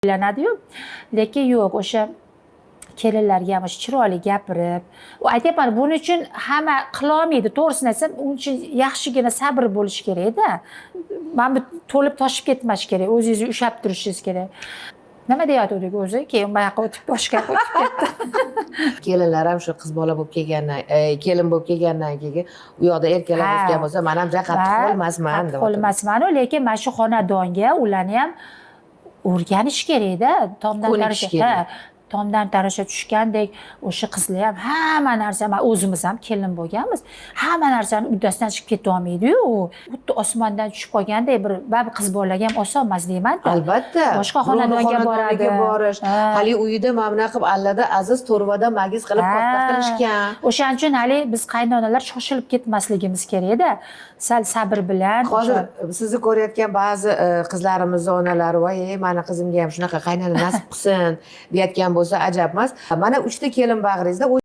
uylanadi-yu, lekin yo'q, o'sha kelinlarga ham chiroyli gapirib, aytyapman, buning uchun hamma qila olmaydi, to'g'risini aytsam, uning uchun yaxshigina sabr bo'lish kerak-da. Mana bu to'lib toshib ketmash kerak, o'zingizni ushlab turishingiz kerak. Nima deyotgandik o'zi? Keyin bu yoqqa o'tib boshqa yoqqa o'tib ketdi. Kelinlar ham shu qiz bola bo'lib kelgandan, kelin bo'lib kelgandan keyin u yoqda erkaklar o'sgan bo'lsa, men ham qattiq qo'lmasman deb. Qo'lmasman-ku, lekin mana shu xonadonga ularni ham o'rganish kerak-da, tomdan tarasha tushgandek, o'sha qizlar ham hamma narsa, o'zimiz ham kelin bo'lganmiz, hamma narsani uddasidan chiqib keta olmaydi-yu. Xuddi osmondan tushib qolgandek bir qiz bolaga ham oson emas deyman-da. Albatta. Boshqa xonadonga borish, hali uyida mana qilib allada aziz to'rvada magiz qilib katta qilishgan. O'shaning uchun hali biz qaynonalar shoshilib ketmasligimiz kerak-da. Sal sabr bilan. Hozir sizni ko'rayotgan ba'zi qizlarimizni onalari, voy, meni qizimga ham shunaqa qaynona nasib qilsin deyotgan bo'lsa ajab emas. Mana 3 ta kelin bag'ringizda